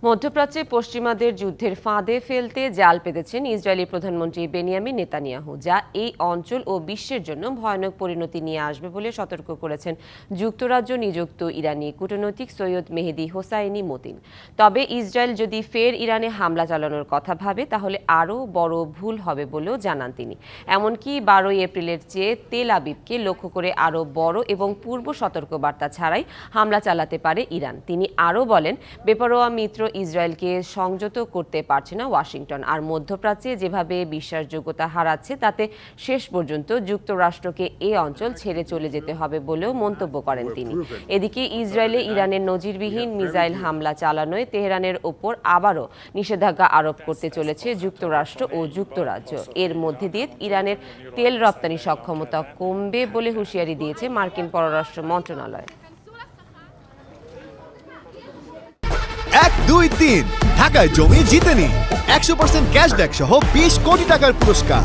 মধ্যপ্রাচ্যে পশ্চিমাদের যুদ্ধের ফাঁদে ফেলতে জাল পেতেছেন ইসরায়েলি প্রধানমন্ত্রী বেনিয়ামিন নেতানিয়াহু, যা এই অঞ্চল ও বিশ্বের জন্য ভয়ানক পরিণতি নিয়ে আসবে বলে সতর্ক করেছেন যুক্তরাজ্য নিযুক্ত ইরানি কূটনৈতিক সৈয়দ মেহেদি হোসাইনি মতিন। তবে ইসরায়েল যদি ফের ইরানে হামলা চালানোর কথা ভাবে তাহলে আরও বড় ভুল হবে বলেও জানান তিনি। এমনকি 12 এপ্রিলের চেয়ে তেল আবিবকে লক্ষ্য করে আরও বড় এবং পূর্ব সতর্কবার্তা ছাড়াই হামলা চালাতে পারে ইরান। তিনি আরও বলেন, বেপরোয়া মিত্র ইসরায়েলকে সংযত করতে পারছে না ওয়াশিংটন, আর মধ্যপ্রাচ্যে যেভাবে বিশ্বাসযোগ্যতা হারাচ্ছে তাতে শেষ পর্যন্ত যুক্তরাষ্ট্রকে এই অঞ্চল ছেড়ে চলে যেতে হবে বলেও মন্তব্য করেন তিনি। এদিকে ইসরায়েলে ইরানের নজিরবিহীন মিসাইল হামলা চালানোয় তেহরানের ওপর আবারও নিষেধাজ্ঞা আরোপ করতে চলেছে যুক্তরাষ্ট্র ও যুক্তরাজ্য। এর মধ্যে দিয়ে ইরানের তেল রপ্তানি সক্ষমতা কমবে বলে হুঁশিয়ারি দিয়েছে মার্কিন পররাষ্ট্র মন্ত্রণালয়। 1, 2, 3 ঢাকায় জমি জিতে নিন 100% ক্যাশব্যাক সহ 20 কোটি টাকার পুরস্কার।